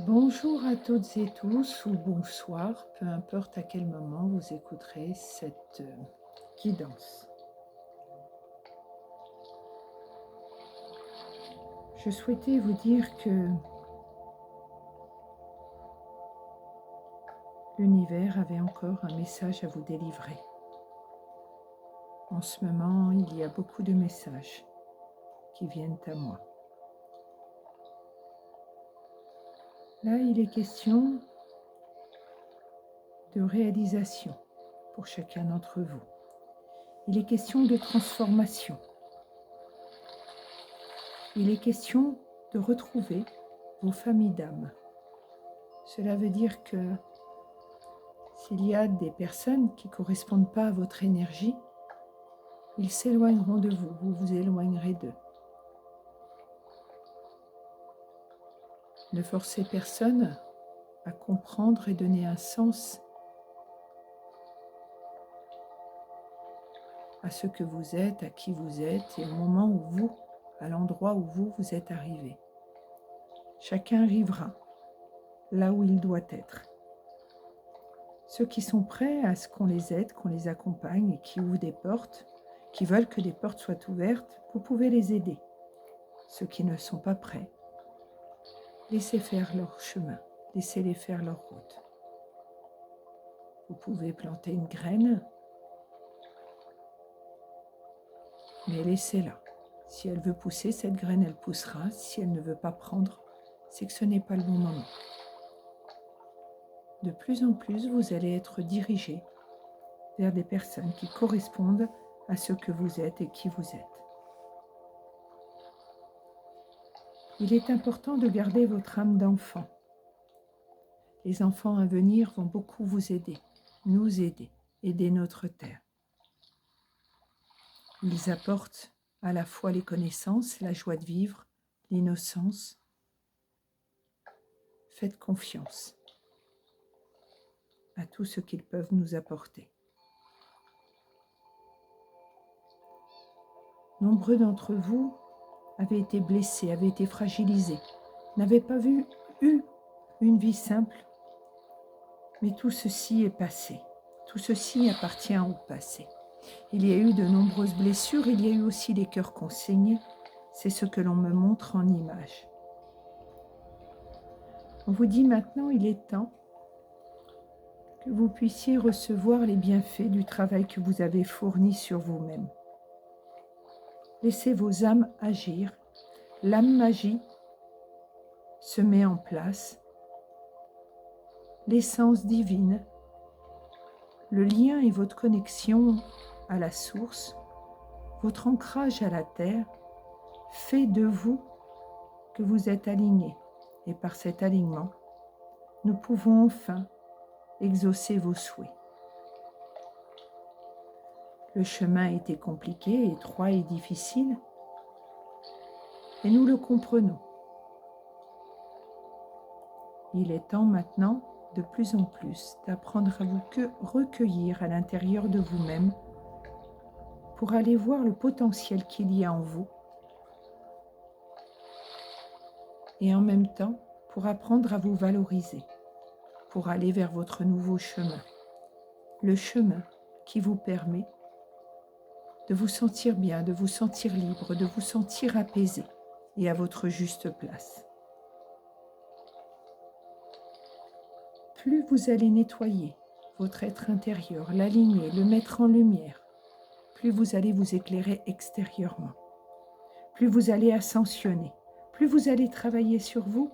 Bonjour à toutes et tous ou bonsoir, peu importe à quel moment vous écouterez cette guidance. Je souhaitais vous dire que l'univers avait encore un message à vous délivrer. En ce moment, il y a beaucoup de messages qui viennent à moi. Là, il est question de réalisation pour chacun d'entre vous. Il est question de transformation. Il est question de retrouver vos familles d'âme. Cela veut dire que s'il y a des personnes qui ne correspondent pas à votre énergie, ils s'éloigneront de vous, vous vous éloignerez d'eux. Ne forcez personne à comprendre et donner un sens à ce que vous êtes, à qui vous êtes et au moment où vous, à l'endroit où vous êtes arrivé. Chacun arrivera là où il doit être. Ceux qui sont prêts à ce qu'on les aide, qu'on les accompagne et qui ouvrent des portes, qui veulent que des portes soient ouvertes, vous pouvez les aider. Ceux qui ne sont pas prêts, laissez faire leur chemin, laissez-les faire leur route. Vous pouvez planter une graine, mais laissez-la. Si elle veut pousser, cette graine, elle poussera. Si elle ne veut pas prendre, c'est que ce n'est pas le bon moment. De plus en plus, vous allez être dirigé vers des personnes qui correspondent à ce que vous êtes et qui vous êtes. Il est important de garder votre âme d'enfant. Les enfants à venir vont beaucoup vous aider, nous aider, aider notre terre. Ils apportent à la fois les connaissances, la joie de vivre, l'innocence. Faites confiance à tout ce qu'ils peuvent nous apporter. Nombreux d'entre vous avaient été blessés, avaient été fragilisés, n'avaient pas eu une vie simple, mais tout ceci est passé. Tout ceci appartient au passé. Il y a eu de nombreuses blessures, il y a eu aussi les cœurs qu'on saigne. C'est ce que l'on me montre en image. On vous dit maintenant, il est temps que vous puissiez recevoir les bienfaits du travail que vous avez fourni sur vous-même. Laissez vos âmes agir. L'âme magie se met en place. L'essence divine, le lien et votre connexion à la source, votre ancrage à la terre, fait de vous que vous êtes aligné. Et par cet alignement, nous pouvons enfin exaucer vos souhaits. Le chemin était compliqué, étroit et difficile, et nous le comprenons. Il est temps maintenant, de plus en plus, d'apprendre à vous recueillir à l'intérieur de vous-même pour aller voir le potentiel qu'il y a en vous et en même temps pour apprendre à vous valoriser, pour aller vers votre nouveau chemin. Le chemin qui vous permet de vous sentir bien, de vous sentir libre, de vous sentir apaisé et à votre juste place. Plus vous allez nettoyer votre être intérieur, l'aligner, le mettre en lumière, plus vous allez vous éclairer extérieurement, plus vous allez ascensionner, plus vous allez travailler sur vous,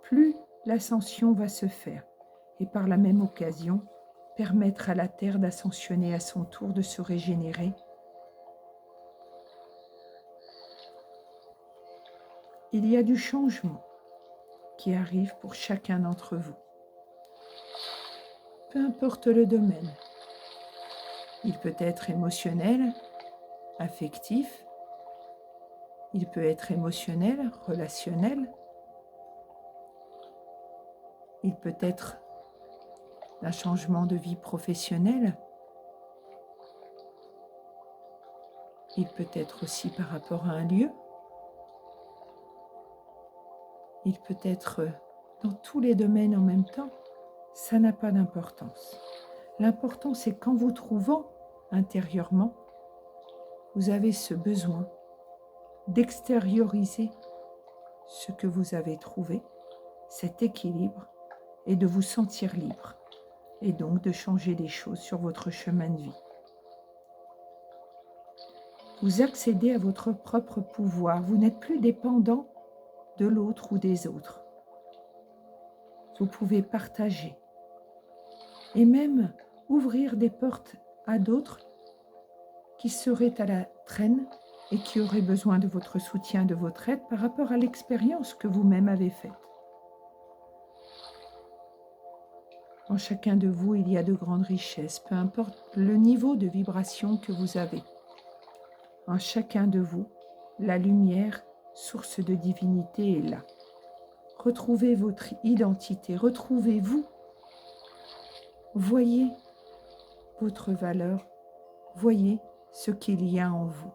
plus l'ascension va se faire et par la même occasion, permettre à la Terre d'ascensionner à son tour, de se régénérer. Il y a du changement qui arrive pour chacun d'entre vous. Peu importe le domaine. Il peut être émotionnel, affectif, il peut être émotionnel, relationnel, il peut être un changement de vie professionnelle, il peut être aussi par rapport à un lieu, il peut être dans tous les domaines en même temps, ça n'a pas d'importance. L'important, c'est qu'en vous trouvant intérieurement, vous avez ce besoin d'extérioriser ce que vous avez trouvé, cet équilibre, et de vous sentir libre, et donc de changer des choses sur votre chemin de vie. Vous accédez à votre propre pouvoir, vous n'êtes plus dépendant de l'autre ou des autres. Vous pouvez partager et même ouvrir des portes à d'autres qui seraient à la traîne et qui auraient besoin de votre soutien, de votre aide par rapport à l'expérience que vous-même avez faite. En chacun de vous, il y a de grandes richesses, peu importe le niveau de vibration que vous avez. En chacun de vous, la lumière, source de divinité, est là. Retrouvez votre identité, retrouvez-vous. Voyez votre valeur, voyez ce qu'il y a en vous.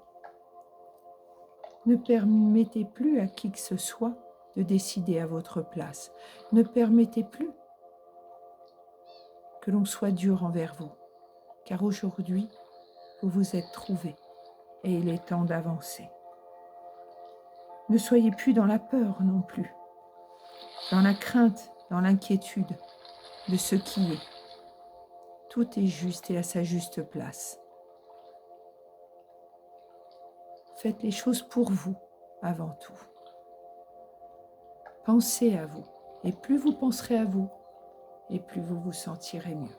Ne permettez plus à qui que ce soit de décider à votre place. Ne permettez plus que l'on soit dur envers vous, car aujourd'hui, vous vous êtes trouvés et il est temps d'avancer. Ne soyez plus dans la peur non plus, dans la crainte, dans l'inquiétude de ce qui est. Tout est juste et à sa juste place. Faites les choses pour vous avant tout. Pensez à vous, et plus vous penserez à vous, et plus vous vous sentirez mieux.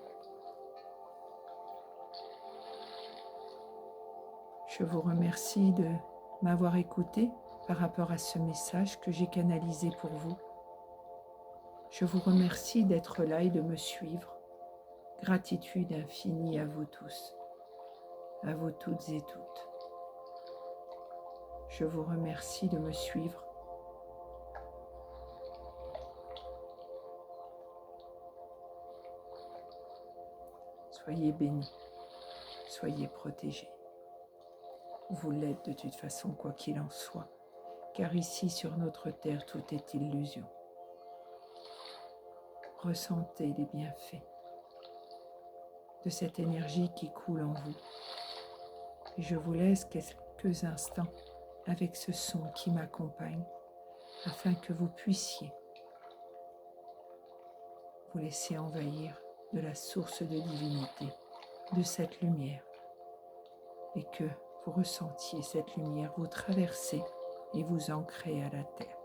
Je vous remercie de m'avoir écouté par rapport à ce message que j'ai canalisé pour vous. Je vous remercie d'être là et de me suivre. Gratitude infinie à vous tous, à vous toutes et toutes. Je vous remercie de me suivre. Soyez bénis, soyez protégés. Vous l'êtes de toute façon, quoi qu'il en soit, car ici sur notre terre, tout est illusion. Ressentez les bienfaits de cette énergie qui coule en vous. Et je vous laisse quelques instants avec ce son qui m'accompagne, afin que vous puissiez vous laisser envahir de la source de divinité, de cette lumière, et que vous ressentiez cette lumière vous traverser et vous ancrer à la terre.